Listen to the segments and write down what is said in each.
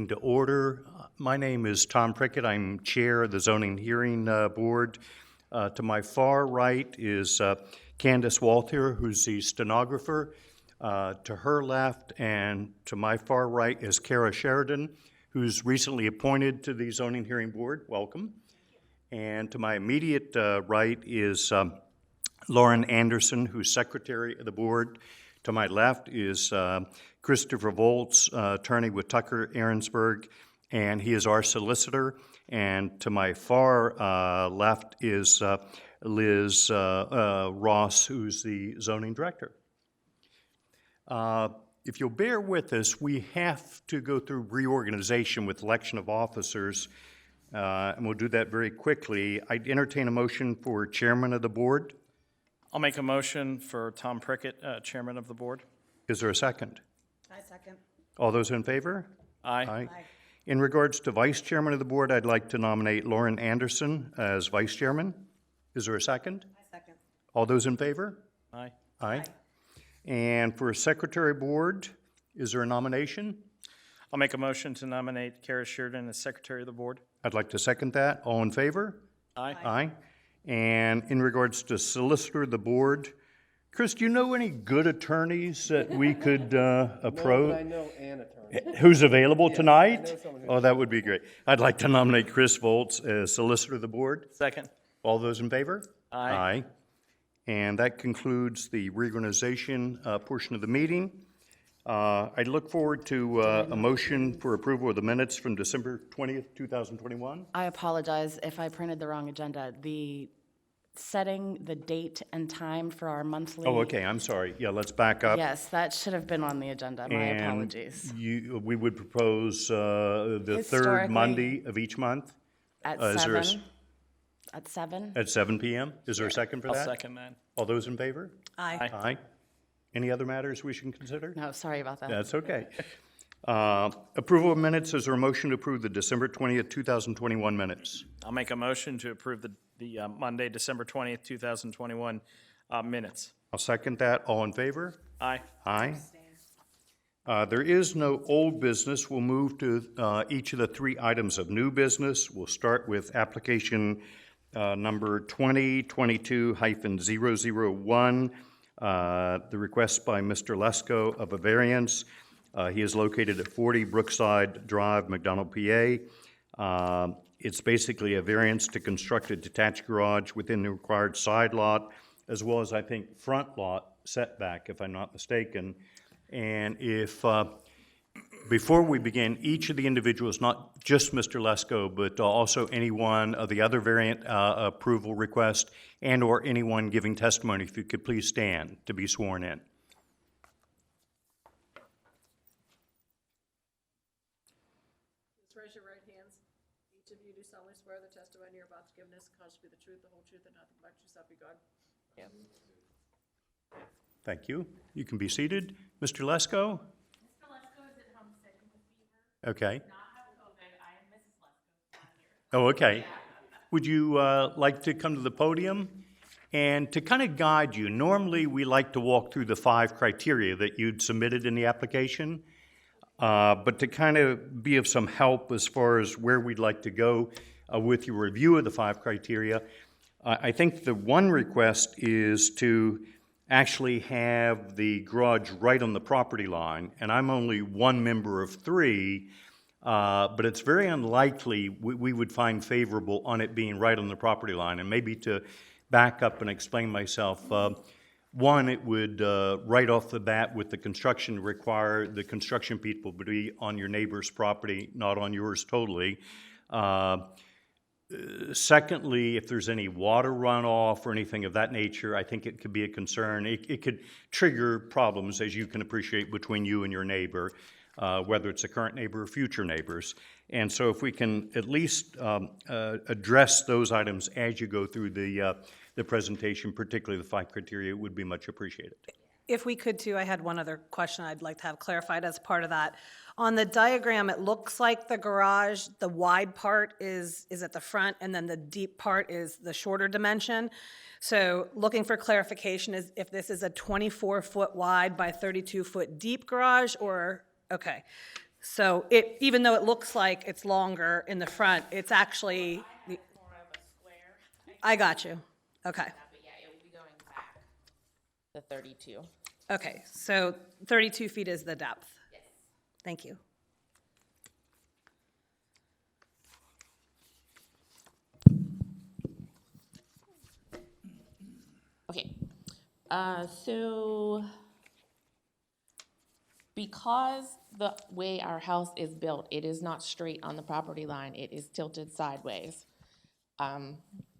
meeting to order. My name is Tom Prickett. I'm chair of the Zoning Hearing Board. To my far right is Candace Walther, who's the stenographer. To her left and to my far right is Kara Sheridan, who's recently appointed to the Zoning Hearing Board. Welcome. And to my immediate right is Lauren Anderson, who's secretary of the board. To my left is Christopher Volz, attorney with Tucker Ahrensberg, and he is our solicitor. And to my far left is Liz Ross, who's the zoning director. If you'll bear with us, we have to go through reorganization with election of officers, and we'll do that very quickly. I'd entertain a motion for chairman of the board. I'll make a motion for Tom Prickett, chairman of the board. Is there a second? I second. All those in favor? Aye. Aye. In regards to vice chairman of the board, I'd like to nominate Lauren Anderson as vice chairman. Is there a second? I second. All those in favor? Aye. Aye. And for secretary board, is there a nomination? I'll make a motion to nominate Kara Sheridan as secretary of the board. I'd like to second that. All in favor? Aye. Aye. And in regards to solicitor of the board, Chris, do you know any good attorneys that we could approach? No, but I know an attorney. Who's available tonight? I know someone who- Oh, that would be great. I'd like to nominate Chris Volz as solicitor of the board. Second. All those in favor? Aye. And that concludes the reorganization portion of the meeting. I look forward to a motion for approval of the minutes from December 20th, 2021. I apologize if I printed the wrong agenda. The setting the date and time for our monthly. Oh, okay, I'm sorry. Yeah, let's back up. Yes, that should have been on the agenda. My And apologies. we would propose the third Historically- Monday of each month At is there a 7. At 7? at 7 p.m. Is there a second for I'll that? second that. All those in favor? Aye. Aye. Any other matters we should consider? No, sorry about that. That's okay. Approval of minutes, is there a motion to approve the December 20th, 2021 minutes? I'll make a motion to approve the Monday, December 20th, 2021 minutes. I'll second that. All in favor? Aye. Aye. There is no old business. We'll move to each of the three items of new business. We'll start with application number 2022-001, the request by Mr. Lesko of a variance. He is located at 40 Brookside Drive, McDonald, PA. It's basically a variance to construct a detached garage within the required side lot, as well as, I think, front lot setback, if I'm not mistaken. And if, before we begin, each of the individuals, not just Mr. Lesko, but also any one of the other variant approval requests and/or anyone giving testimony, if you could please stand to be sworn in. Please raise your right hands. Each of you do solemnly swear the testimony you're about to give in this cause to be the truth, the whole truth, and nothing but true, self be God. Thank you. You can be seated. Mr. Lesko? Mr. Lesko is at home sick with a fever, Okay. not have COVID. I am Mrs. Lesko, not here. Oh, okay. Would you like to come to the podium? And to kind of guide you, normally we like to walk through the 5 criteria that you'd submitted in the application, but to kind of be of some help as far as where we'd like to go with your review of the 5 criteria, I think the one request is to actually have the garage right on the property line, and I'm only one member of 3, but it's very unlikely we would find favorable on it being right on the property line. And maybe to back up and explain myself, one, it would right off the bat with the construction require the construction people to be on your neighbor's property, not on yours totally. Secondly, if there's any water runoff or anything of that nature, I think it could be a concern. It could trigger problems, as you can appreciate, between you and your neighbor, whether it's a current neighbor or future neighbors. And so if we can at least address those items as you go through the presentation, particularly the 5 criteria, it would be much appreciated. If we could too, I had one other question I'd like to have clarified as part of that. On the diagram, it looks like the garage, the wide part is at the front, and then the deep part is the shorter dimension. So looking for clarification is if this is a 24-foot wide by 32-foot deep garage, or, okay. So it, even though it looks like it's longer in the front, it's actually, More of a square, I got you. Okay. but yeah, it will be going back the 32. Okay, so 32 feet is the depth. Yes. Thank you. Okay, so because the way our house is built, it is not straight on the property line, it is tilted sideways.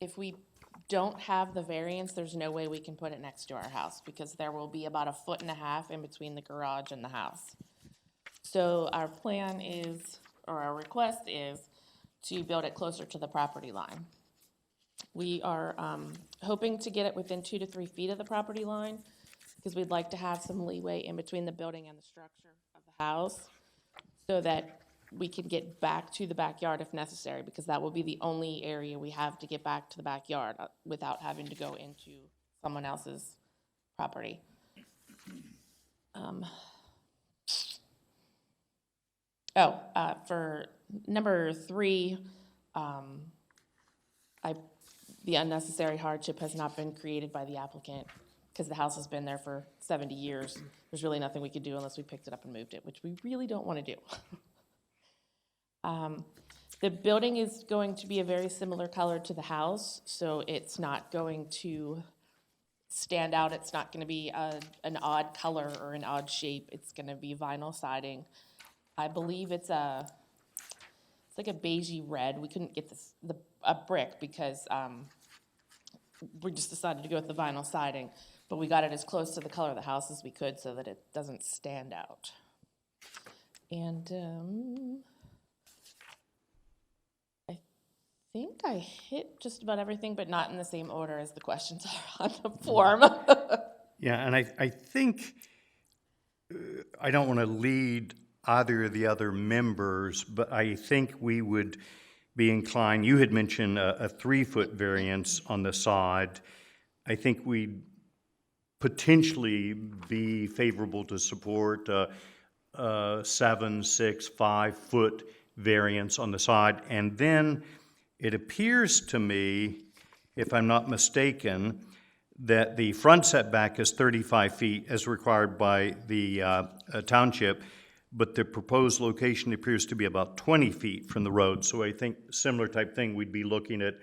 If we don't have the variance, there's no way we can put it next to our house because there will be about 1.5 feet in between the garage and the house. So our plan is, or our request is, to build it closer to the property line. We are hoping to get it within 2 to 3 feet of the property line because we'd like to have some leeway in between the building and the structure of the house so that we can get back to the backyard if necessary, because that will be the only area we have to get back to the backyard without having to go into someone else's property. For number 3, the unnecessary hardship has not been created by the applicant because the house has been there for 70 years. There's really nothing we could do unless we picked it up and moved it, which we really don't want to do. The building is going to be a very similar color to the house, so it's not going to stand out. It's not going to be an odd color or an odd shape. It's going to be vinyl siding. I believe it's like a beigey red. We couldn't get a brick because we just decided to go with the vinyl siding, but we got it as close to the color of the house as we could so that it doesn't stand out. And I think I hit just about everything, but not in the same order as the questions are on the form. Yeah, and I think, I don't want to lead either of the other members, but I think we would be inclined, you had mentioned a 3-foot variance on the side. I think we'd potentially be favorable to support a 7, 6, 5-foot variance on the side. And then it appears to me, if I'm not mistaken, that the front setback is 35 feet as required by the township, but the proposed location appears to be about 20 feet from the road. So I think similar type thing, we'd be looking at,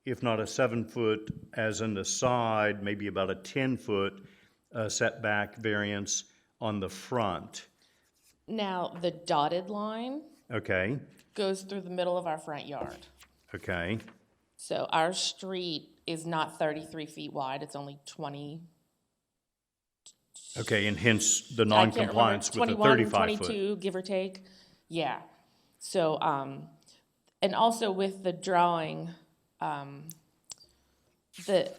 if not a 7-foot as in the side, maybe about a 10-foot setback variance on the front. Now, the dotted line Okay, goes through the middle of our front yard. okay, So our street is not 33 feet wide, it's only 20. okay, and hence the I can't remember, non-compliance with the 21, 35-foot. 22, give or take. Yeah. So, and also with the drawing, the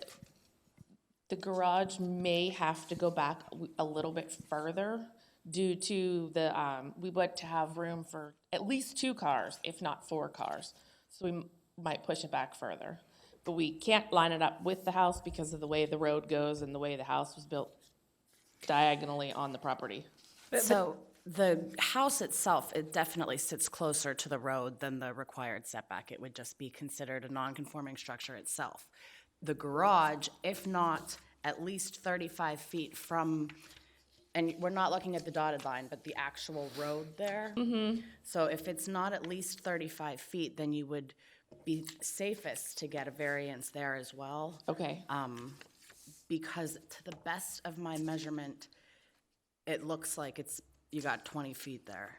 garage may have to go back a little bit further due to the, we want to have room for at least 2 cars, if not 4 cars. So we might push it back further. But we can't line it up with the house because of the way the road goes and the way the house was built diagonally on the property. So the house itself, it definitely sits closer to the road than the required setback. It would just be considered a non-conforming structure itself. The garage, if not at least 35 feet from, and we're not looking at the dotted line, but the actual road there. So if it's not at least 35 feet, then you would be safest to get a variance there as well. Okay. Because to the best of my measurement, it looks like you got 20 feet there.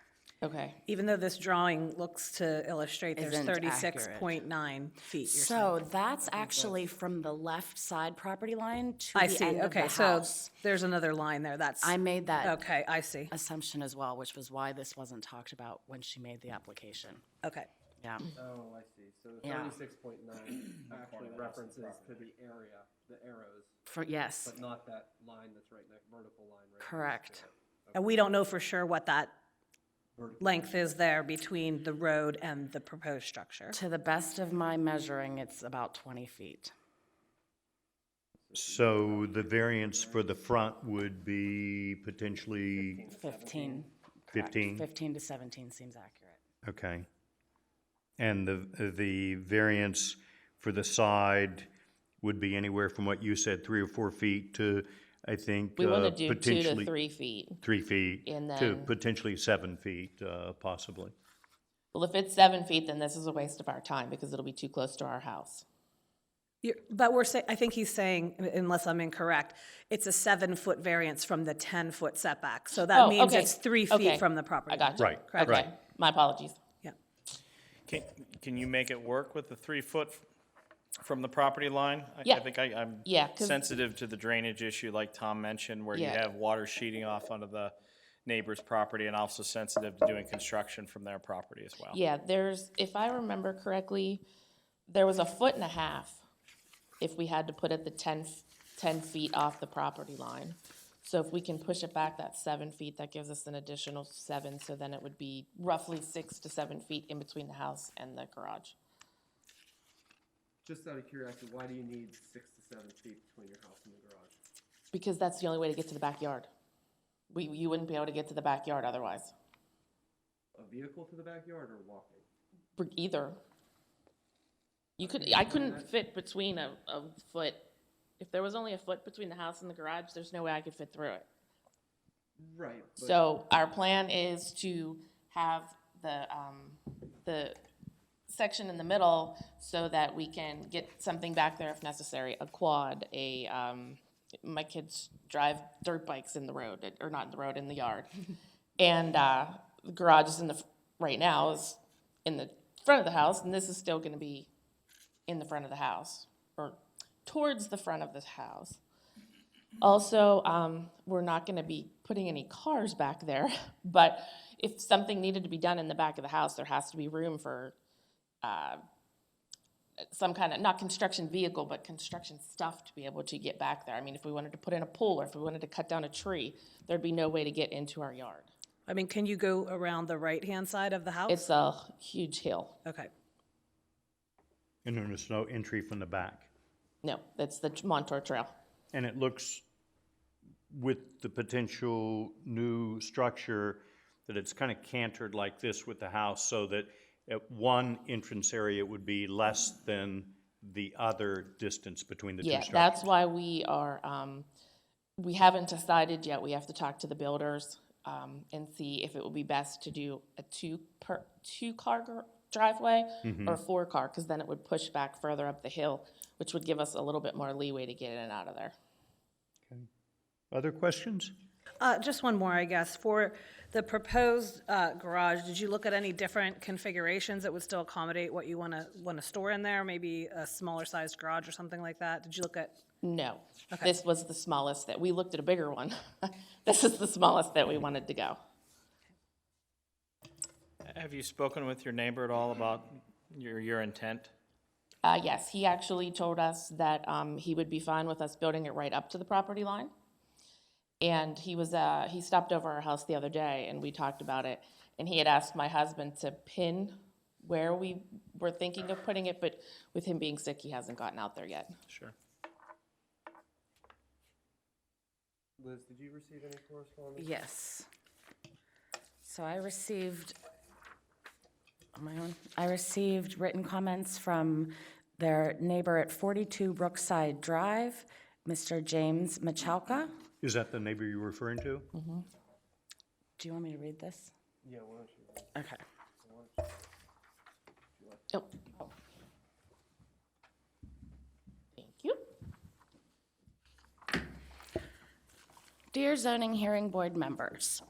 Okay. Even though this drawing looks to illustrate there's Isn't accurate. 36.9 feet, you're saying. So that's actually from the left side property line to I the see, end of okay, the so house. there's another line there, that's, I made that okay, I see, assumption as well, which was why this wasn't talked about when she made the application. okay. Yeah. Oh, I see. So Yeah. 36.9 actually references to the area, the arrows, Yes, but not that line that's right next, vertical line right next to correct. it. And we don't know for sure what that length is there between the road and the proposed structure. To the best of my measuring, it's about 20 feet. So the variance for the front would be potentially, 15, Correct. 15? 15 to 17 seems accurate. Okay. And the variance for the side would be anywhere from what you said, 3 or 4 feet to, I think, We want to do 2 to potentially 3 feet. 3 feet And to then- potentially 7 feet, possibly. Well, if it's 7 feet, then this is a waste of our time because it'll be too close to our house. But we're saying, I think he's saying, unless I'm incorrect, it's a 7-foot variance from the 10-foot setback. So that Oh, means okay. it's 3 Okay. feet from the property I line. got you. Right, Correct. right. Okay, my apologies. Yeah. Can you make it work with the 3 foot from the property line? Yeah. I think I'm Yeah, 'cause- sensitive to the drainage issue like Tom mentioned, where you Yeah. have water sheeting off onto the neighbor's property, and also sensitive to doing construction from their property as well. Yeah, there's, if I remember correctly, there was 1.5 feet if we had to put it the 10 feet off the property line. So if we can push it back that 7 feet, that gives us an additional 7, so then it would be roughly 6 to 7 feet in between the house and the garage. Just out of curiosity, why do you need 6 to 7 feet between your house and the garage? Because that's the only way to get to the backyard. You wouldn't be able to get to the backyard otherwise. A vehicle to the backyard or walking? Either. I couldn't fit between a foot. If there was only a foot between the house and the garage, there's no way I could fit through it. Right, but So our plan is to have the section in the middle so that we can get something back there if necessary, a quad, my kids drive dirt bikes in the road, or not in the road, in the yard. And the garage is right now is in the front of the house, and this is still gonna be in the front of the house, or towards the front of the house. Also, we're not gonna be putting any cars back there, but if something needed to be done in the back of the house, there has to be room for some kind of, not construction vehicle, but construction stuff to be able to get back there. I mean, if we wanted to put in a pool, or if we wanted to cut down a tree, there'd be no way to get into our yard. I mean, can you go around the right-hand side of the house? It's a huge hill. Okay. And there's no entry from the back. No, that's the Montour Trail. And it looks, with the potential new structure, that it's kind of cantered like this with the house, so that at one entrance area would be less than the other distance between the two Yeah, structures. that's why we are, we haven't decided yet. We have to talk to the builders and see if it would be best to do a two-car driveway or 4-car, because then it would push back further up the hill, which would give us a little bit more leeway to get in and out of there. Other questions? Just one more, I guess. For the proposed garage, did you look at any different configurations that would still accommodate what you want to store in there? Maybe a smaller sized garage or something like that? Did you look at? No, Okay. this was the smallest that, we looked at a bigger one. This is the smallest that we wanted to go. Have you spoken with your neighbor at all about your intent? Yes, he actually told us that he would be fine with us building it right up to the property line. And he stopped over our house the other day, and we talked about it. And he had asked my husband to pin where we were thinking of putting it, but with him being sick, he hasn't gotten out there yet. Sure. Liz, did you receive any correspondence? Yes. So I received, on my own, I received written comments from their neighbor at 42 Brookside Drive, Mr. James Machalka. Is that the neighbor you're referring to? Do you want me to read this? Yeah, why don't you? Okay. Oh. Thank you. Dear Zoning Hearing Board members,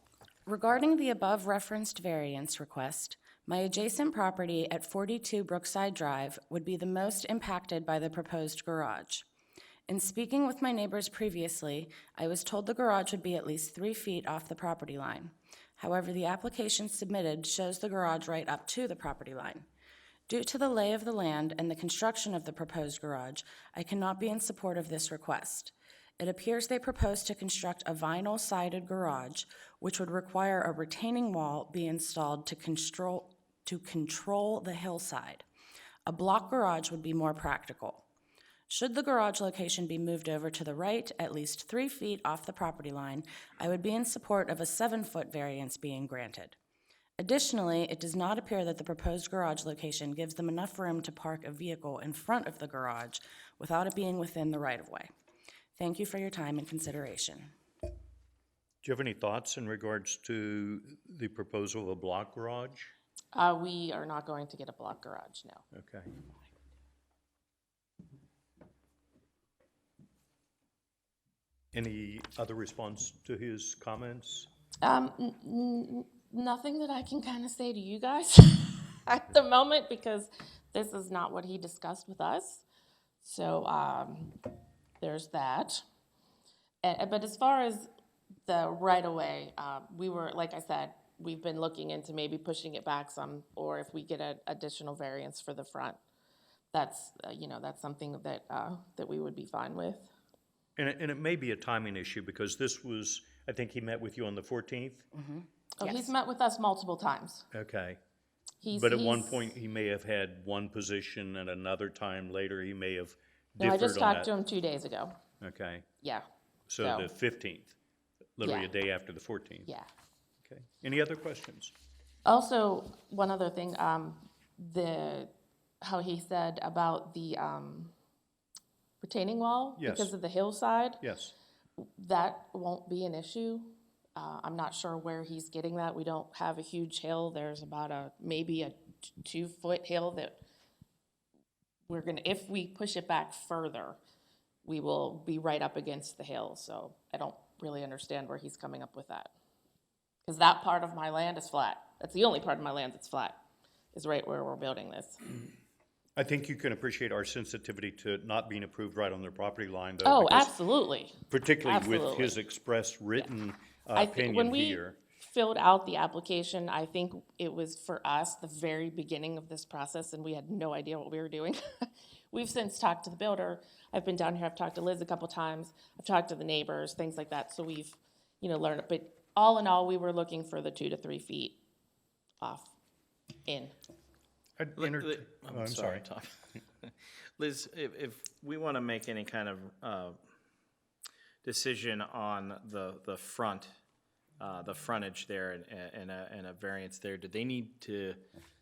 regarding the above referenced variance request, my adjacent property at 42 Brookside Drive would be the most impacted by the proposed garage. In speaking with my neighbors previously, I was told the garage would be at least 3 feet off the property line. However, the application submitted shows the garage right up to the property line. Due to the lay of the land and the construction of the proposed garage, I cannot be in support of this request. It appears they propose to construct a vinyl-sided garage, which would require a retaining wall be installed to control the hillside. A block garage would be more practical. Should the garage location be moved over to the right at least 3 feet off the property line, I would be in support of a 7-foot variance being granted. Additionally, it does not appear that the proposed garage location gives them enough room to park a vehicle in front of the garage without it being within the right-of-way. Thank you for your time and consideration. Do you have any thoughts in regards to the proposal of a block garage? We are not going to get a block garage, no. Okay. Any other response to his comments? Nothing that I can kind of say to you guys at the moment, because this is not what he discussed with us. So, there's that. But as far as the right-of-way, we were, like I said, we've been looking into maybe pushing it back some, or if we get an additional variance for the front. That's, that's something that, that we would be fine with. And it may be a timing issue, because this was, I think he met with you on the 14th? Oh, he's met with us multiple times. Okay. He's, But at one he's- point, he may have had one position, and another time later, he may have No, I differed just on talked to that. him 2 days ago. Okay, Yeah. so the 15th, literally a Yeah. day after the 14th? Yeah. Okay. Any other questions? Also, one other thing, how he said about the, retaining wall Yes. because of the hillside, Yes. that won't be an issue. I'm not sure where he's getting that. We don't have a huge hill. There's about maybe a 2-foot hill that we're gonna, if we push it back further, we will be right up against the hill. So I don't really understand where he's coming up with that. Because that part of my land is flat. That's the only part of my land that's flat, is right where we're building this. I think you can appreciate our sensitivity to not being approved right on their property line, though. Oh, because absolutely. particularly with absolutely. his expressed written I think when opinion we here. filled out the application, I think it was for us the very beginning of this process, and we had no idea what we were doing. We've since talked to the builder. I've been down here. I've talked to Liz a couple times. I've talked to the neighbors, things like that. So we've, learned. But all in all, we were looking for the 2 to 3 feet off in. I'm sorry. Tom. Liz, if we want to make any kind of decision on the front, the frontage there and a variance there, do they need to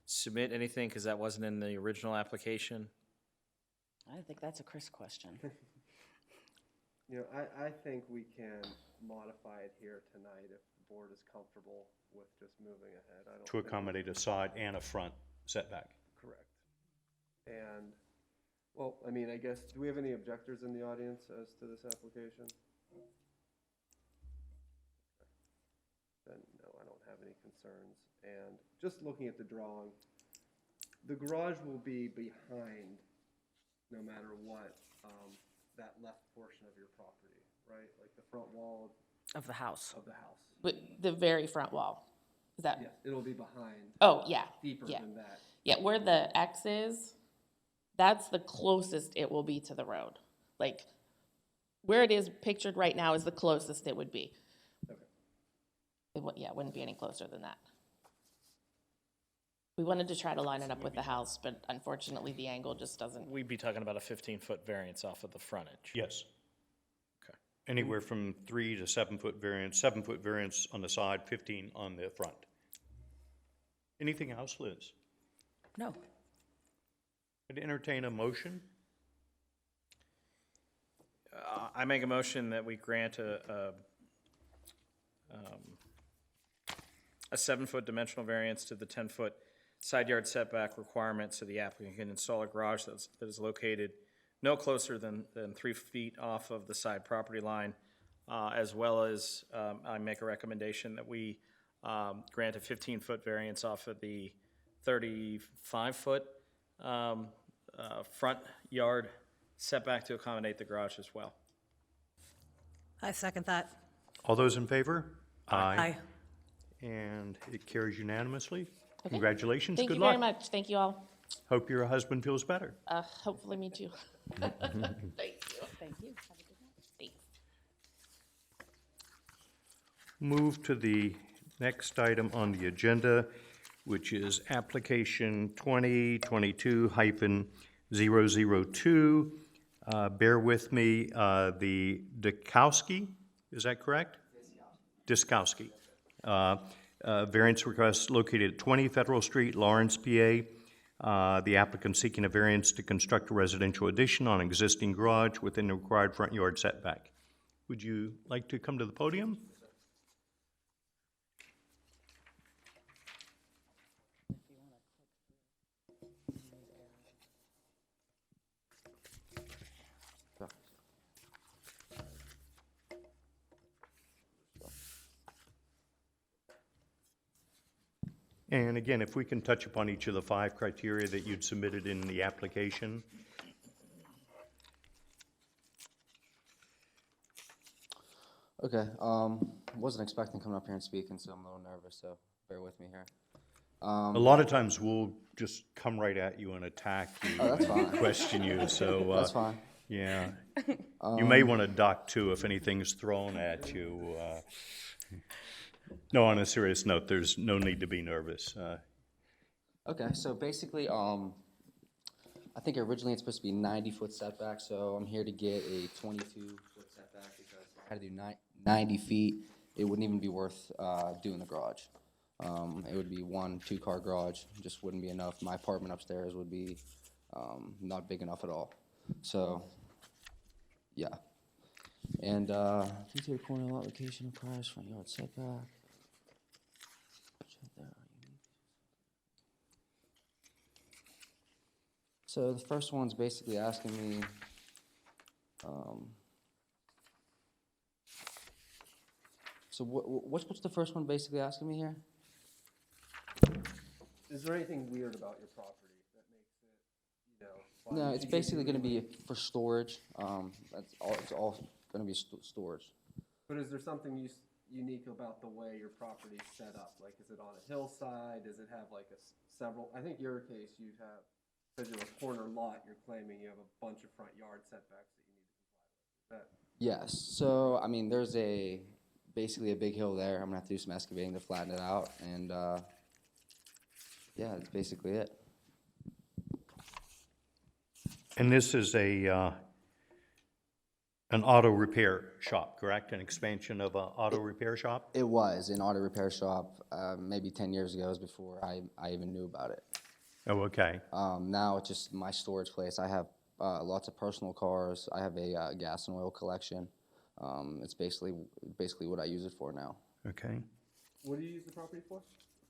submit anything, because that wasn't in the original application? I think that's a Chris question. I think we can modify it here tonight if the board is comfortable with just moving ahead. I don't To think- accommodate a side and a front setback. Correct. And, well, I guess, do we have any objectors in the audience as to this application? Then, no, I don't have any concerns. And just looking at the drawing, the garage will be behind, no matter what, that left portion of your property, right? Like the front wall Of the house. of the house. But the very front wall. Is that? Yes, it'll be behind, Oh, yeah. deeper Yeah. than that. Yeah, where the X is, that's the closest it will be to the road. Like, where it is pictured right now is the closest it would be. Okay. It wouldn't be any closer than that. We wanted to try to line it up with the house, but unfortunately, the angle just doesn't. We'd be talking about a 15-foot variance off of the frontage. Yes. Okay. Anywhere from 3 to 7-foot variance, 7-foot variance on the side, 15 on the front. Anything else, Liz? No. I'd entertain a motion. I make a motion that we grant a 7-foot dimensional variance to the 10-foot side yard setback requirement, so the applicant can install a garage that is located no closer than 3 feet off of the side property line, as well as I make a recommendation that we grant a 15-foot variance off of the 35-foot front yard setback to accommodate the garage as well. I second that. All those in favor? Aye. And it carries unanimously. Congratulations, Thank good you very luck. much. Thank you all. Hope your husband feels better. Hopefully me too. Thank you. Thank you. Have a good night. Thanks. Move to the next item on the agenda, which is application 2022-002, bear with me, the Dukowski, is that correct? Diskowski. Variance request located at 20 Federal Street, Lawrence, PA. The applicant seeking a variance to construct a residential addition on an existing garage within the required front yard setback. Would you like to come to the podium? And again, if we can touch upon each of the 5 criteria that you'd submitted in the application. Okay, wasn't expecting coming up here and speaking, so I'm a little nervous, so bear with me here. A lot of times we'll just come right at you and attack you Oh, that's and fine. question you, so. That's fine. Yeah. You may want to duck too if anything's thrown at you. No, on a serious note, there's no need to be nervous. Okay, so basically, I think originally it's supposed to be 90-foot setback, so I'm here to get a 22-foot setback because if I had to do 90 feet, it wouldn't even be worth doing the garage. It would be 1 2-car garage, just wouldn't be enough. My apartment upstairs would be not big enough at all. So, yeah. And detailed corner lot location of cars, front yard setback. So the first one's basically asking me, so what's the first one basically asking me here? Is there anything weird about your property that makes it, you know? No, it's basically gonna be for storage. It's all gonna be storage. But is there something unique about the way your property's set up? Like, is it on a hillside? Does it have like several, I think your case, you'd have, because you're a corner lot, you're claiming you have a bunch of front yard setbacks that you need to comply with. Yes, so, I mean, there's basically a big hill there. I'm gonna have to do some excavating to flatten it out, and, yeah, that's basically it. And this is an auto repair shop, correct? An expansion of an auto repair shop? It was an auto repair shop, maybe 10 years ago, was before I even knew about it. Oh, okay. Now it's just my storage place. I have lots of personal cars. I have a gas and oil collection. It's basically what I use it for now. Okay. What do you use the property for?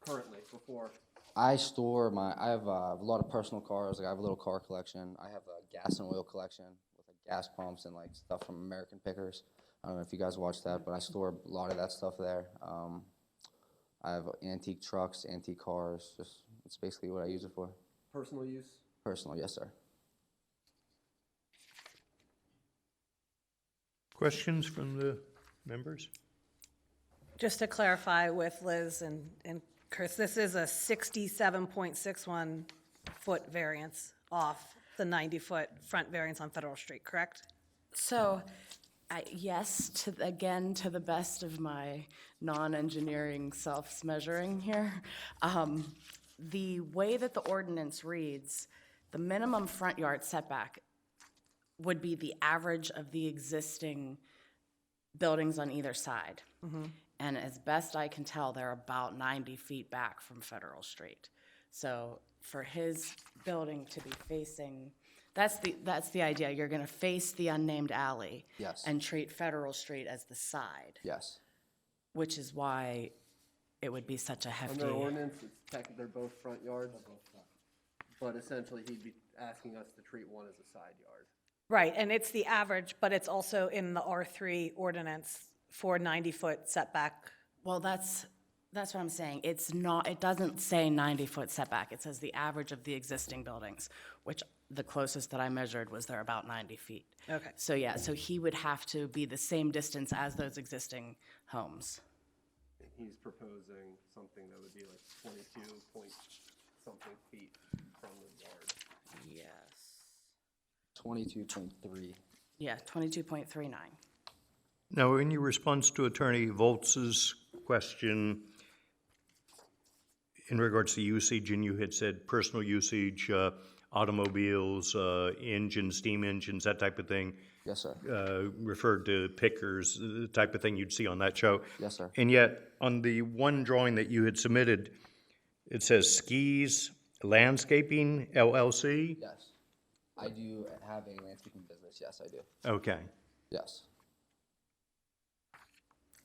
Currently, before? I have a lot of personal cars. Like I have a little car collection. I have a gas and oil collection with like gas pumps and like stuff from American Pickers. I don't know if you guys watch that, but I store a lot of that stuff there. I have antique trucks, antique cars. Just it's basically what I use it for. Personal use? Personal, yes, sir. Questions from the members? Just to clarify with Liz and Chris, this is a 67.61 foot variance off the 90-foot front variance on Federal Street, correct? So, yes, to the best of my non-engineering self-measuring here, the way that the ordinance reads, the minimum front yard setback would be the average of the existing buildings on either side. And as best I can tell, they're about 90 feet back from Federal Street. So for his building to be facing, that's the idea. You're gonna face the unnamed alley. Yes. And treat Federal Street as the side, Yes. which is why it would be such a hefty. Under ordinance, it's technically, they're both front yards. But essentially, he'd be asking us to treat one as a side yard. Right, and it's the average, but it's also in the R3 ordinance for 90-foot setback. Well, that's what I'm saying. It's not, it doesn't say 90-foot setback. It says the average of the existing buildings, which the closest that I measured was they're about 90 feet. Okay. So yeah, so he would have to be the same distance as those existing homes. And he's proposing something that would be like 22 point something feet from the yard. Yes. 22.3. Yeah, 22.39. Now, in your response to Attorney Volz's question in regards to usage, and you had said personal usage, automobiles, engines, steam engines, that type of thing, Yes, sir. referred to pickers, the type of thing you'd see on that show. Yes, sir. And yet, on the one drawing that you had submitted, it says Skis Landscaping LLC? Yes. I do have a landscaping business. Yes, I do. Okay. Yes.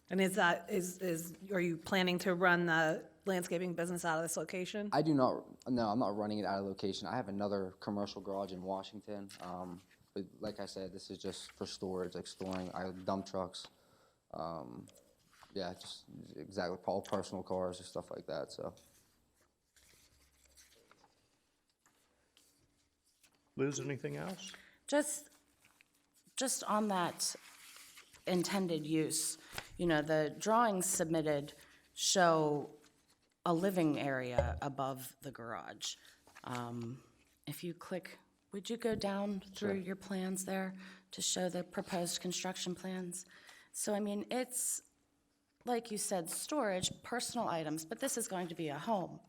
And are you planning to run the landscaping business out of this location? I do not, no, I'm not running it out of location. I have another commercial garage in Washington. But like I said, this is just for storage, like storing dump trucks. Yeah, just exactly, all personal cars and stuff like that, so. Liz, anything else? Just on that intended use, you know, the drawings submitted show a living area above the garage. If you click, would you go down through your plans there to show the proposed construction plans? So, I mean, it's, like you said, storage, personal items, but this is going to be a home,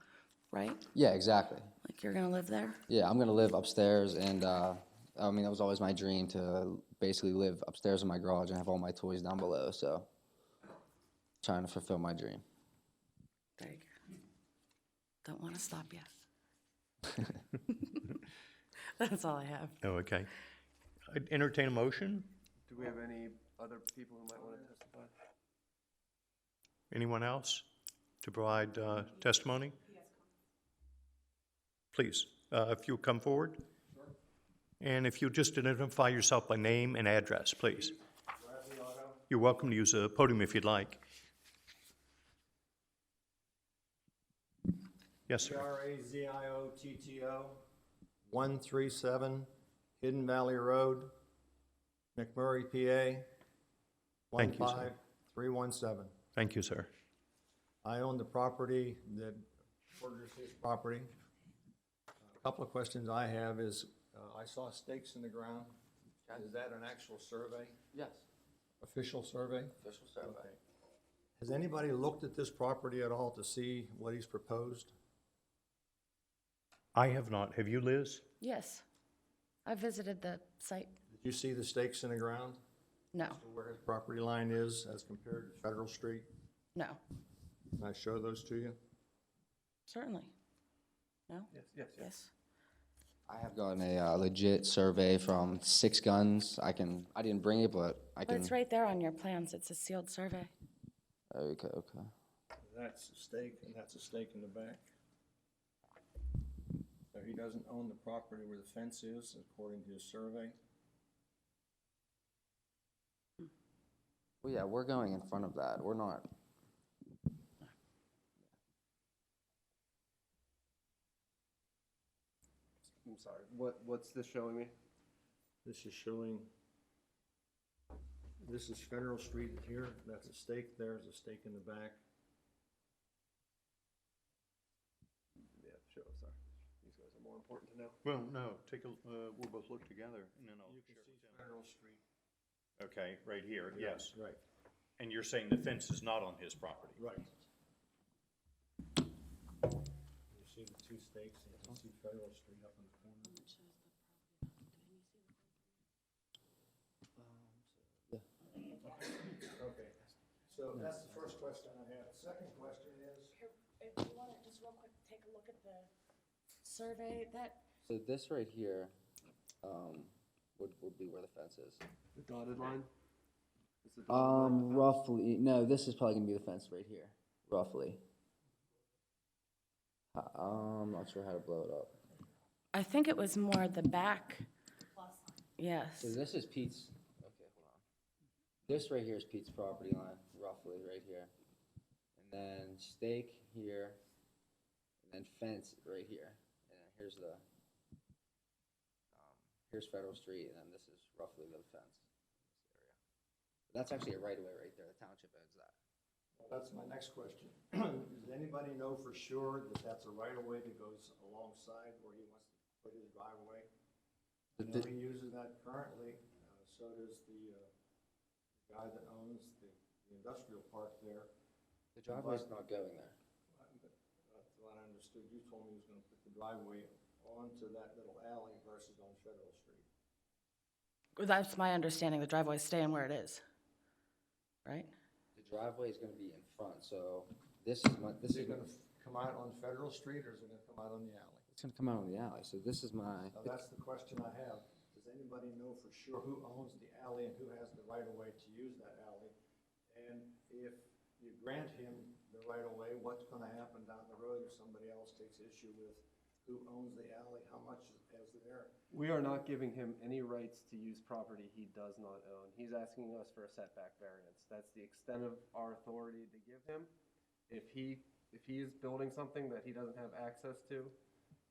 right? Yeah, exactly. Like you're gonna live there? Yeah, I'm gonna live upstairs, and I mean, that was always my dream to basically live upstairs in my garage and have all my toys down below. So, trying to fulfill my dream. There you go. Don't wanna stop you. That's all I have. Oh, okay. I'd entertain a motion. Do we have any other people who might want to testify? Anyone else to provide testimony? Please, if you'll come forward. And if you'll just identify yourself by name and address, please. You're welcome to use the podium if you'd like. Yes, sir. Razziotto, 137 Hidden Valley Road, McMurray, PA, Thank you, sir. 15317. Thank you, sir. I own the property that borders his property. A couple of questions I have is, I saw stakes in the ground. Is that an actual survey, Yes, official survey? official survey. Has anybody looked at this property at all to see what he's proposed? I have not. Have you, Liz? Yes, I visited the site. Did you see the stakes in the ground? No, Where his property line is as compared to Federal Street? no, Can I show those to you? certainly. No? Yes. Yes. I have gotten a legit survey from Six Guns. I didn't bring it, but I But can. it's right there on your plans. It's a sealed survey. Okay. That's a stake, and that's a stake in the back. So he doesn't own the property where the fence is, according to his survey. Well, yeah, we're going in front of that. We're not. I'm sorry, what's this showing me? This is showing, this is Federal Street here, that's a stake, there's a stake in the back. Yeah, sure, sorry. These guys are more important to know. Well, no, we'll both look together and then I'll You can share see with them. Federal Street. Okay, right here, yes. Right, And you're saying the fence is not on his property? right. You see the two stakes, and you can see Federal Street up in the corner. Okay, so that's the first question I have. The second question is, If you want to just real quick take a look at the survey, that, So this right here would be where the fence is. The dotted line? Is the dotted line the fence? Roughly. No, this is probably gonna be the fence right here, roughly. I'm not sure how to blow it up. I think it was more the back. Yes. So this is Pete's. Okay, hold on. This right here is Pete's property line, roughly right here, and then stake here, and then fence right here, and then here's the. Here's Federal Street, and then this is roughly the fence. That's actually a right-of-way right there. The township owns that. well, that's my next question. Does anybody know for sure that that's a right-of-way that goes alongside where he wants to put his driveway? I know he uses that currently, so does the guy that owns the industrial park there. The driveway's not going there. That's what I understood. You told me he was gonna put the driveway onto that little alley versus on Federal Street? That's my understanding, the driveway's staying where it is, right? The driveway is gonna be in front, so this is my, this Is is, it gonna come out on Federal Street, or is it gonna come out on the alley? it's gonna come out on the alley, so this is my, Now, that's the question I have. Does anybody know for sure who owns the alley and who has the right of way to use that alley? And if you grant him the right of way, what's gonna happen down the road if somebody else takes issue with who owns the alley, how much is there? We are not giving him any rights to use property he does not own. He's asking us for a setback variance. That's the extent of our authority to give him. If he is building something that he doesn't have access to,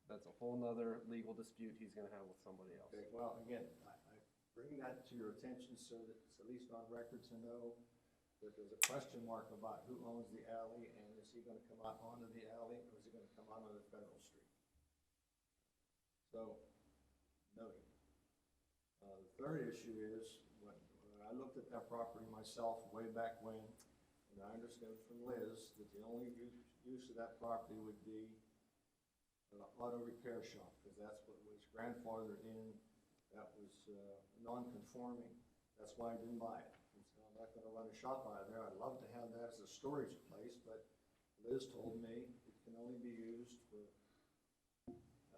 that's a whole nother legal dispute he's gonna have with somebody else. Okay, well, again, I bring that to your attention so that it's at least on record to know that there's a question mark about who owns the alley, and is he gonna come out onto the alley, or is he gonna come out onto Federal Street? So, noted. The third issue is, when I looked at that property myself way back when, and I understood from Liz that the only use of that property would be an auto repair shop, because that's what was grandfathered in, that was non-conforming. That's why I didn't buy it. And so I'm not gonna run a shop out of there. I'd love to have that as a storage place, but Liz told me it can only be used for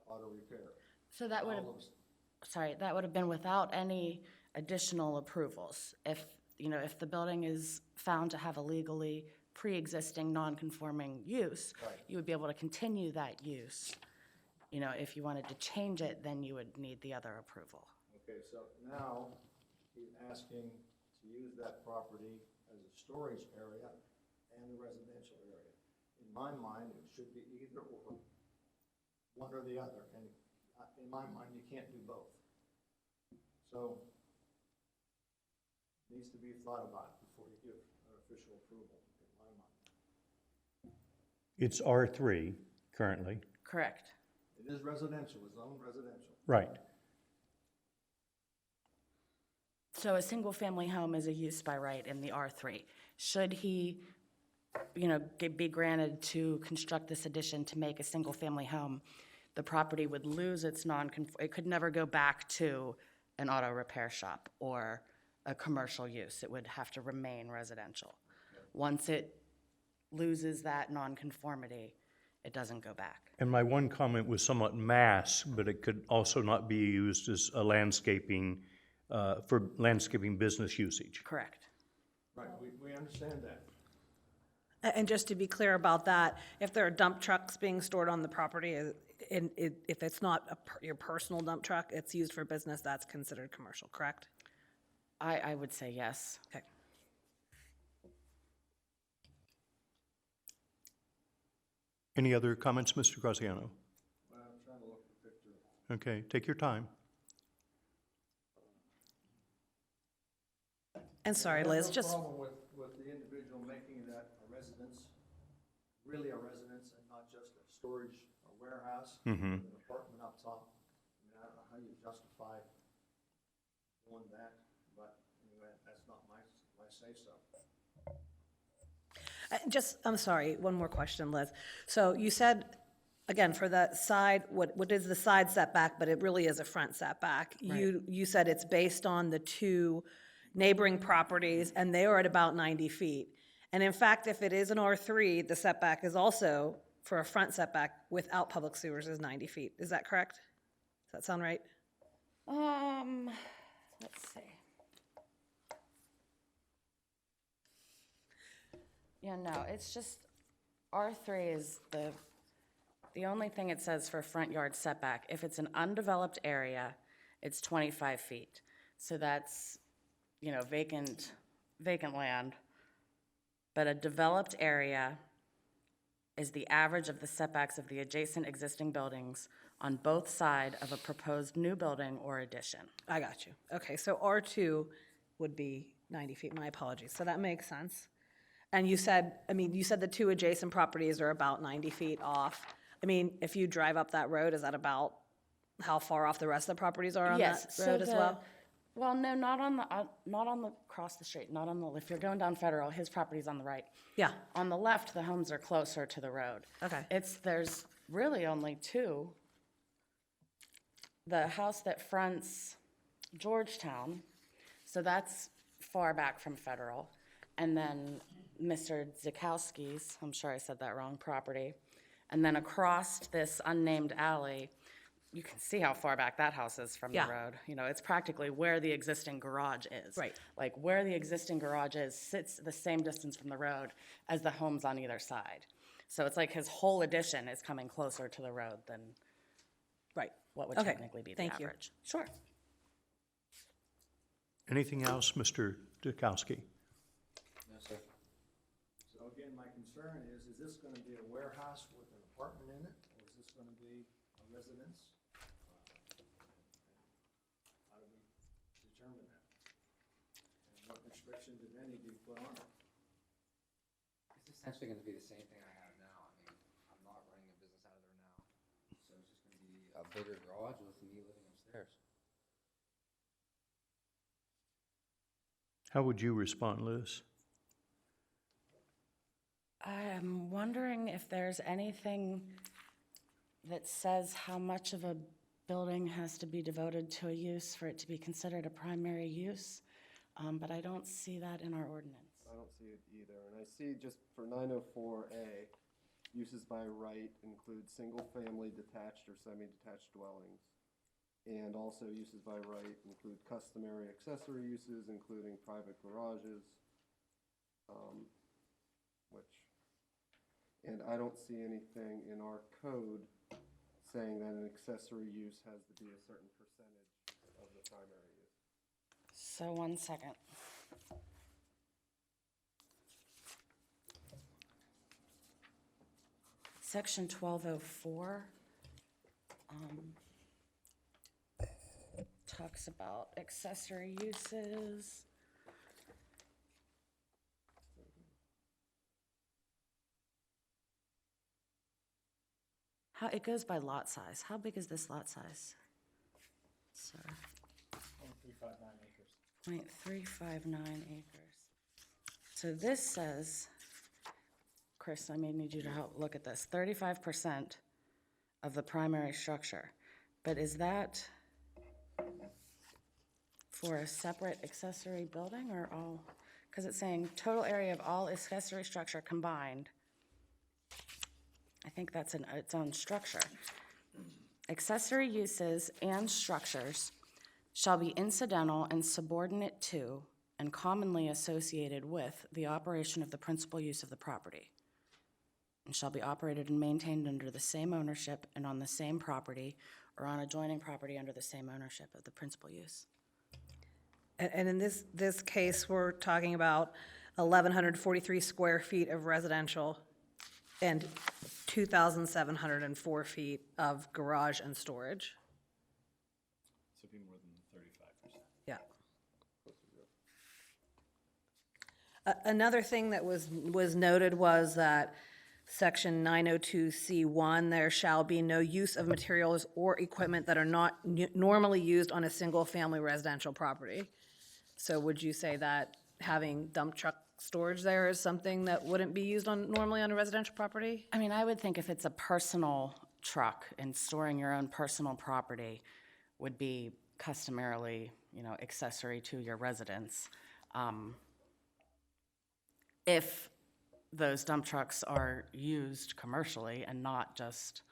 auto repair. So that would have, All those- sorry, that would have been without any additional approvals. If, you know, if the building is found to have a legally pre-existing non-conforming use, Right. you would be able to continue that use. You know, if you wanted to change it, then you would need the other approval. Okay, so now he's asking to use that property as a storage area and a residential area. In my mind, it should be either or, one or the other, and in my mind, you can't do both. So, it needs to be thought about before you give an official approval, in my mind. It's R3 currently. Correct. It is residential, it's owned residential. Right. So a single-family home is a use by right in the R3. Should he, you know, be granted to construct this addition to make a single-family home, the property would lose its it could never go back to an auto repair shop or a commercial use. It would have to remain residential. Once it loses that nonconformity, it doesn't go back. And my one comment was somewhat mass, but it could also not be used as a landscaping, for landscaping business usage. Correct. Right, we understand that. And just to be clear about that, if there are dump trucks being stored on the property, if it's not your personal dump truck, it's used for business, that's considered commercial, correct? I would say yes. Okay. Any other comments, Mr. Graziano? Well, I'm trying to look at the picture. Okay, take your time. And sorry, I have Liz, no just, problem with the individual making that a residence, really a residence, and not just a storage or warehouse, with an apartment up top. I mean, I don't know how you justify doing that, but anyway, that's not my say-so. I'm sorry, one more question, Liz. So you said, again, for the side, what is the side setback, but it really is a front setback. You said it's based on the two neighboring properties, and they are at about 90 feet. And in fact, if it is an R3, the setback is also, for a front setback without public sewers, is 90 feet. Is that correct? Does that sound right? Let's see. Yeah, no, it's just, R3 is the only thing it says for front yard setback. If it's an undeveloped area, it's 25 feet. So that's, you know, vacant land. But a developed area is the average of the setbacks of the adjacent existing buildings on both sides of a proposed new building or addition. I got you. Okay, so R2 would be 90 feet, my apologies. So that makes sense. And you said the two adjacent properties are about 90 feet off. I mean, if you drive up that road, is that about how far off the rest of the properties are on that road as well? Well, no, not on the, across the street, not on the, if you're going down Federal, his property's on the right. Yeah, On the left, the homes are closer to the road. okay. There's really only two the house that fronts Georgetown, so that's far back from Federal. And then Mr. Zukowski's, I'm sure I said that wrong, property. And then across this unnamed alley, you can see how far back that house is from the Yeah. road. You know, it's practically where the existing garage is. Right. Like where the existing garage is sits the same distance from the road as the homes on either side. So it's like his whole addition is coming closer to the road than Right. what would Okay, technically be the thank you. average. Sure. Anything else, Mr. Dukowski? No, sir. So again, my concern is this gonna be a warehouse with an apartment in it, or is this gonna be a residence? How do we determine that? And what restrictions, if any, do you put on it? It's essentially gonna be the same thing I have now. I mean, I'm not running a business out of there now. So it's just gonna be a bigger garage with me living upstairs. How would you respond, Liz? I'm wondering if there's anything that says how much of a building has to be devoted to a use for it to be considered a primary use, but I don't see that in our ordinance. I don't see it either, and I see just for 904A, uses by right include single-family detached or semi-detached dwellings. And also uses by right include customary accessory uses, including private garages, and I don't see anything in our code saying that an accessory use has to be a certain percentage of the primary use. So 1 second. Section 1204 talks about accessory uses. It goes by lot size. How big is this lot size? Sir, 0.359 acres. So this says, Chris, I may need you to help look at this, 35% of the primary structure. But is that for a separate accessory building or all? Because it's saying total area of all accessory structure combined. I think that's its own structure. Accessory uses and structures shall be incidental and subordinate to and commonly associated with the operation of the principal use of the property, and shall be operated and maintained under the same ownership and on the same property or on adjoining property under the same ownership of the principal use. And in this case, we're talking about 1,143 square feet of residential and 2,704 feet of garage and storage. So it'd be more than 35%. Yeah. Another thing that was noted was that section 902C1, there shall be no use of materials or equipment that are not normally used on a single-family residential property. So would you say that having dump truck storage there is something that wouldn't be used normally on a residential property? I mean, I would think if it's a personal truck and storing your own personal property would be customarily, accessory to your residence. If those dump trucks are used commercially and not just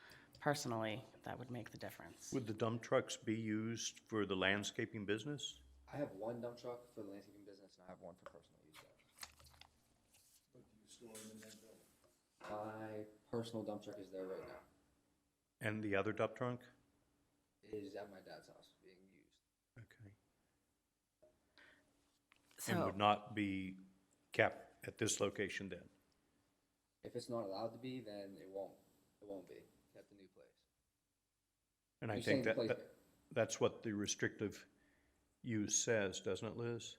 personally, that would make the difference. Would the dump trucks be used for the landscaping business? I have one dump truck for the landscaping business and I have one for personal use. What do you store in that building? My personal dump truck is there right now. And the other dump trunk? It is at my dad's house being used. Okay. And So, would not be kept at this location then? If it's not allowed to be, then it won't be at the new place. And I You're think saying the place- that's what the restrictive use says, doesn't it, Liz?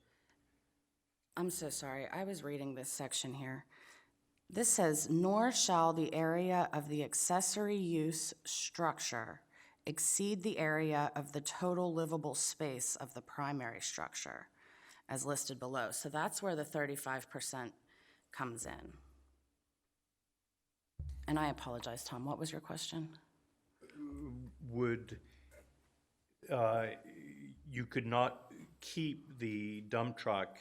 I'm so sorry, I was reading this section here. This says, nor shall the area of the accessory use structure exceed the area of the total livable space of the primary structure, as listed below. So that's where the 35% comes in. And I apologize, Tom, what was your question? Would you could not keep the dump truck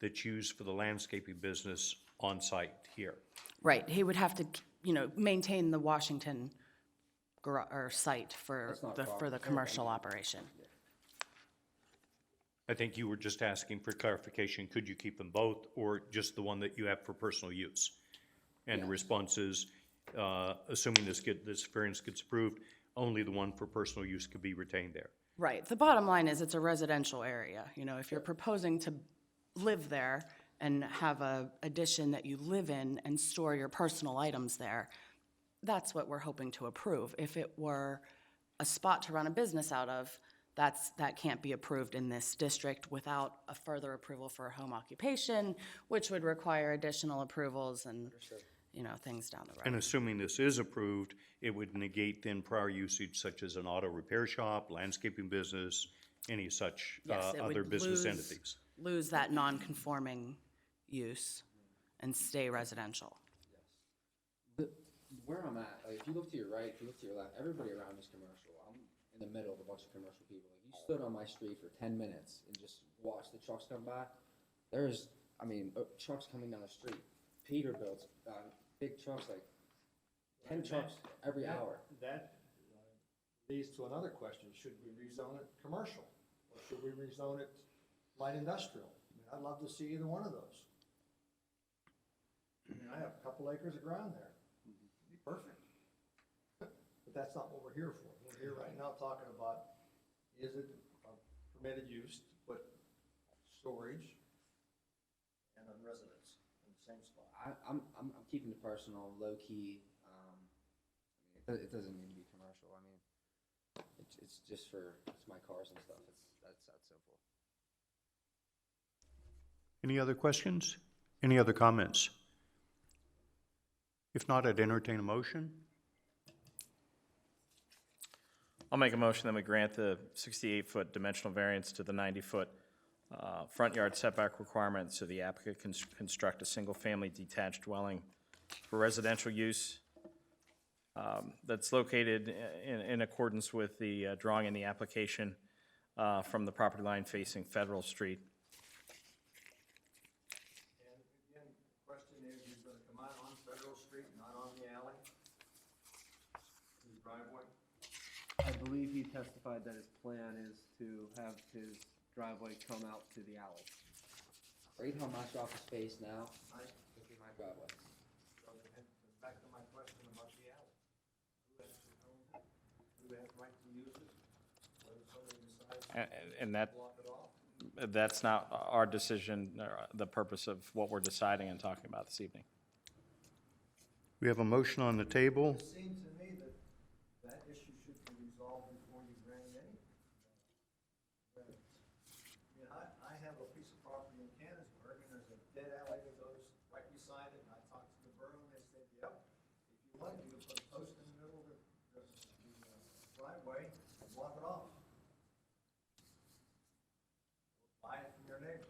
that's used for the landscaping business on site here. Right, he would have to, maintain the Washington or site for the commercial operation. I think you were just asking for clarification, could you keep them both, or just the one that you have for personal use? And the response is, assuming this variance gets approved, only the one for personal use could be retained there. Right, the bottom line is it's a residential area, if you're proposing to live there and have a addition that you live in and store your personal items there, that's what we're hoping to approve. If it were a spot to run a business out of, that can't be approved in this district without a further approval for a home occupation, which would require additional approvals and, things down the road. And assuming this is approved, it would negate then prior usage such as an auto repair shop, landscaping business, any such Yes, it other would business lose- entities. Lose that non-conforming use and stay residential. Where I'm at, like, if you look to your right, if you look to your left, everybody around is commercial. I'm in the middle of a bunch of commercial people. Like, you stood on my street for 10 minutes and just watched the trucks come by. There's, trucks coming down the street. Peterbilt's, big trucks, like 10 trucks every hour. That leads to another question. Should we rezone it commercial? Or should we rezone it light industrial? I'd love to see either one of those. I have a couple acres of ground there. It'd be perfect. But that's not what we're here for. We're here right now talking about, is it a permitted use to put storage and a residence in the same spot? I'm keeping it personal, low key. It doesn't need to be commercial. It's just it's my cars and stuff. That's that simple. Any other questions? Any other comments? If not, I'd entertain a motion. I'll make a motion that we grant the 68-foot dimensional variance to the 90-foot front yard setback requirement so the applicant can construct a single-family detached dwelling for residential use that's located in accordance with the drawing in the application from the property line facing Federal Street. And again, the question is, you're gonna come out on Federal Street, not on the alley? The driveway? I believe he testified that his plan is to have his driveway come out to the alley. Right how much office space now? Look at my driveway. So then, back to my question about the alley. Who has to own it? Who has right to use it? Whether somebody decides And to block it off? that's not our decision, or the purpose of what we're deciding and talking about this evening. We have a motion on the table. It seems to me that that issue should be resolved before you grant any. I have a piece of property in Canonsburg, and there's a dead alley that goes right beside it, and I talked to the borough, and they said, yep, if you want, you can put a post in the middle of the driveway and block it off. Buy it from your neighbor.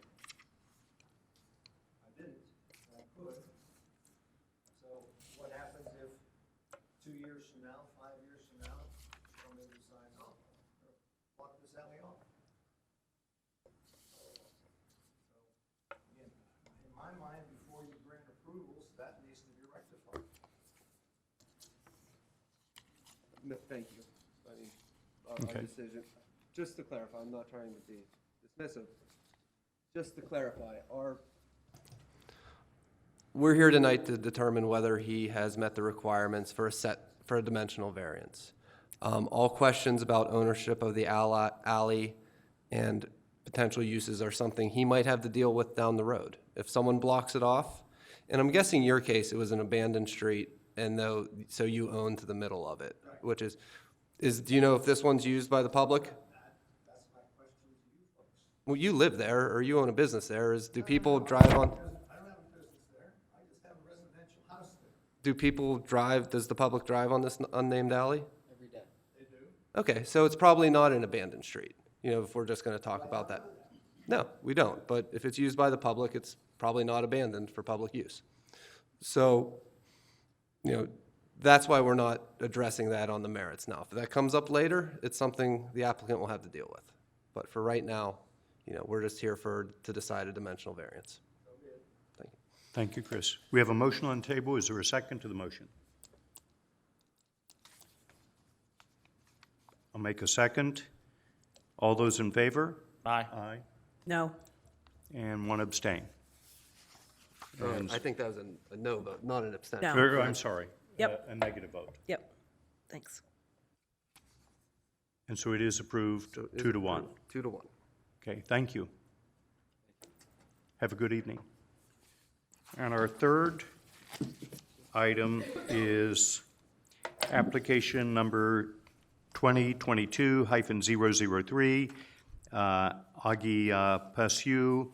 I didn't, but I could. So what happens if 2 years from now, 5 years from now, somebody decides, oh, block this alley off? So, again, in my mind, before you grant approvals, that needs to be rectified. No, thank you. Our Okay. decision, just to clarify, I'm not trying to be dismissive. Just to clarify, we're here tonight to determine whether he has met the requirements for a dimensional variance. All questions about ownership of the alley and potential uses are something he might have to deal with down the road. If someone blocks it off, and I'm guessing your case, it was an abandoned street, so you own to the middle of it, which is, do you know if this one's used by the public? That's my question to you folks. Well, you live there, or you own a business there, do people drive on, I don't have a business there, I just have a residential house there. do people drive, does the public drive on this unnamed alley? Every day. They do? Okay, so it's probably not an abandoned street, if we're just gonna talk about that. No, we don't, but if it's used by the public, it's probably not abandoned for public use. So, that's why we're not addressing that on the merits now. If that comes up later, it's something the applicant will have to deal with. But for right now, we're just here to decide a dimensional variance. Thank you. Thank you, Chris. We have a motion on the table. Is there a second to the motion? I'll make a second. All those in favor? Aye. Aye. No. And one abstain. And- I think that was a no vote, not an abstention. No. I'm sorry. Yep. A negative vote. Yep. Thanks. And so it is approved So it's 2-1. approved, 2-1. Okay, thank you. Have a good evening. And our third item is application number 2022-003, Augie Passu,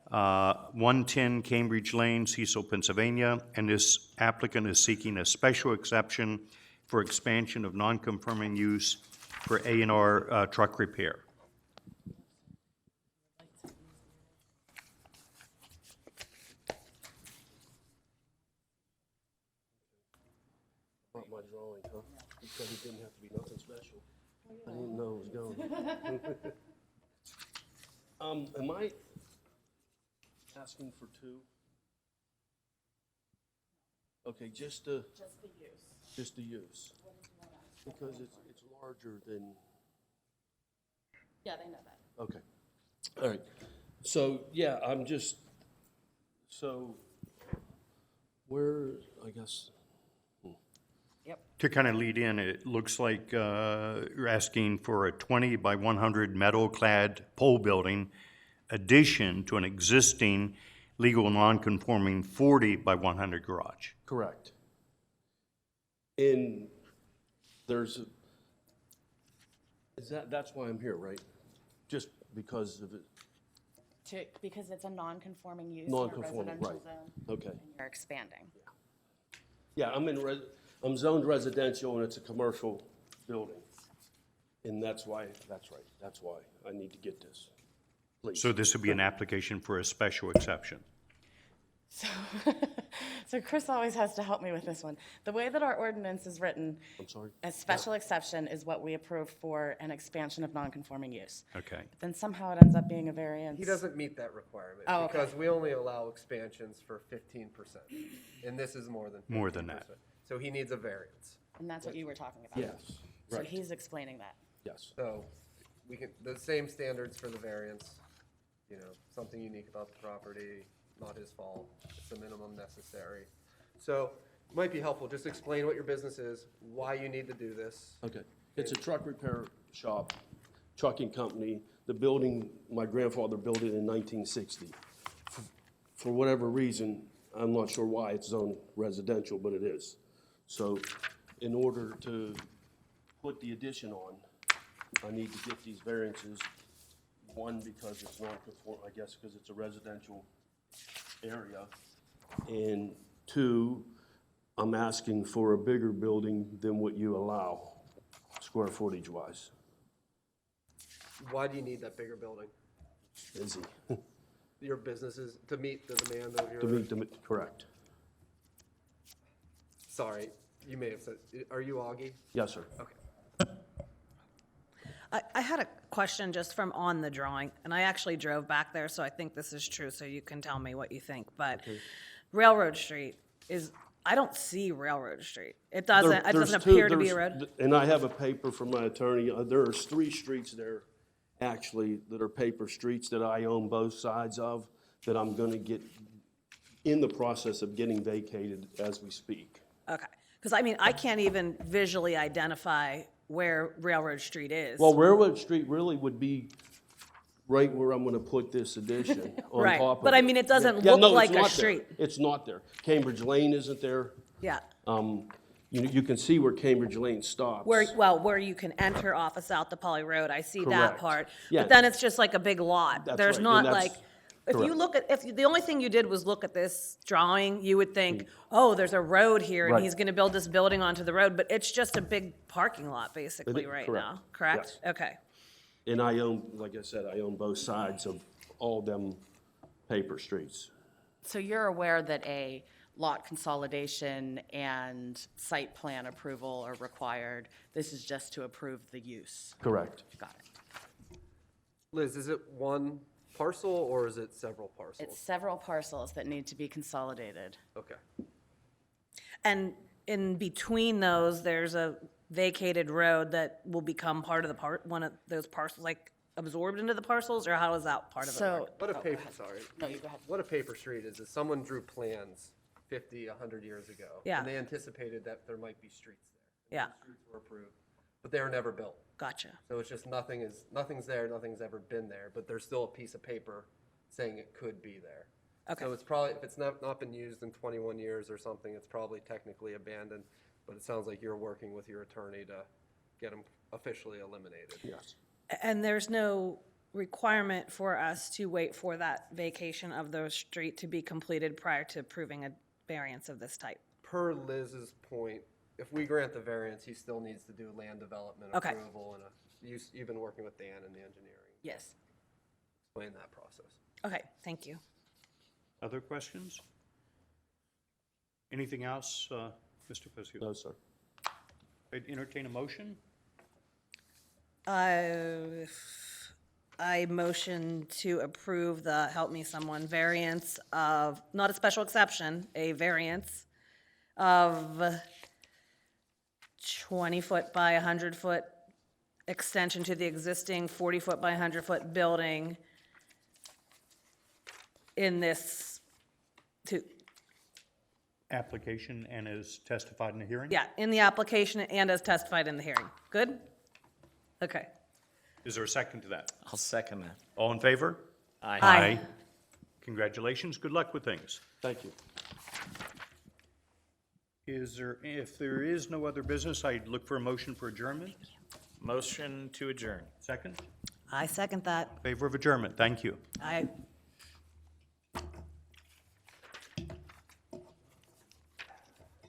110 Cambridge Lane, Cecil, Pennsylvania, and this applicant is seeking a special exception for expansion of non-conforming use for A&R truck repair. Not my drawing, huh? Because it didn't have to be nothing special. I didn't know it was going. Am I asking for two? Okay, just the use. Just the use. Because it's larger than, Yeah, they know that. okay. All right. So, yeah, so where, I guess, To kind of lead in, it looks like you're asking for a 20 by 100 metal-clad pole building addition to an existing legal non-conforming 40 by 100 garage. correct. And there's, that's why I'm here, right? Just because of it, Because it's a non-conforming use in a Non-conforming, residential right. zone. okay. And you're expanding. Yeah, I'm zoned residential and it's a commercial building. And that's why I need to get this, please. So this would be an application for a special exception. So Chris always has to help me with this one. The way that our ordinance is written, I'm sorry? a special exception is what we approve for an expansion of non-conforming use. Okay. But then somehow it ends up being a variance. He doesn't meet that requirement. Oh, okay. Because we only allow expansions for 15%. And this is more than 15%. More than that. So he needs a variance. And that's what you were talking about. Yes, So right, he's explaining that. yes. So the same standards for the variance, something unique about the property, not his fault. It's the minimum necessary. So it might be helpful, just explain what your business is, why you need to do this. Okay. It's a truck repair shop, trucking company. The building, my grandfather built it in 1960. For whatever reason, I'm not sure why it's zoned residential, but it is. So in order to put the addition on, I need to get these variances. One, because it's non-conform, I guess, because it's a residential area. And two, I'm asking for a bigger building than what you allow, square footage wise. Why do you need that bigger building? Busy. Your business is to meet the demand of your. To meet the, correct. Sorry, you may have said, are you Augie? Yes, sir. Okay. I had a question just from on the drawing, and I actually drove back there, so I think this is true, so you can tell me what you think. But Railroad Street is, I don't see Railroad Street. It doesn't appear to be a road. And I have a paper from my attorney. There's 3 streets there, actually, that are paper streets that I own both sides of, that I'm gonna get in the process of getting vacated as we speak. Okay, because I mean, I can't even visually identify where Railroad Street is. Well, Railroad Street really would be right where I'm gonna put this addition on Right, top of it. but I mean, it doesn't Yeah, look no, it's like a not there. street. It's not there. Cambridge Lane isn't there. Yeah, You can see where Cambridge Lane stops. where you can enter off of South DePauli Road, I see that Correct. part. Yeah. But then it's just like a big lot. That's There's right, not and that's like, if you correct. look at, if the only thing you did was look at this drawing, you would think, oh, there's a road here and Right. he's gonna build this building onto the road, but it's just a big parking lot basically right correct. now, correct? Yes. Okay, And I own, like I said, I own both sides of all them paper streets. So you're aware that a lot consolidation and site plan approval are required. This is just to approve the use. Correct. Got it. Liz, is it one parcel or is it several It's parcels? several parcels that need to be consolidated. Okay. And in between those, there's a vacated road that will become part of the one of those parcels, like absorbed into the parcels, or how is that part of it? So, What a paper, sorry. no, you go ahead. What a paper street is someone drew plans 50, 100 years ago. Yeah. And they anticipated that there might be streets there. Yeah, And those streets were approved, but they were never built. gotcha. So it's just nothing's there, nothing's ever been there, but there's still a piece of paper saying it could be there. Okay. So it's probably, if it's not been used in 21 years or something, it's probably technically abandoned, but it sounds like you're working with your attorney to get them officially eliminated. Yes. And there's no requirement for us to wait for that vacation of the street to be completed prior to approving a variance of this type? Per Liz's point, if we grant the variance, he still needs to do land development Okay. approval and you've been working with Dan in the engineering. Yes. Explain that process. Okay, thank you. Other questions? Anything else, Mr. Pizio? No, sir. I'd entertain a motion. I motion to approve the help me someone variance of, not a special exception, a variance of 20-foot by 100-foot extension to the existing 40-foot by 100-foot building in this, Application and is testified in the hearing? yeah, in the application and as testified in the hearing. Good? Okay. Is there a second to that? I'll second that. All in favor? Aye. Congratulations, good luck with things. Thank you. If there is no other business, I'd look for a motion for adjournment. Motion to adjourn. Second? I second that. Favor of adjournment, thank you. I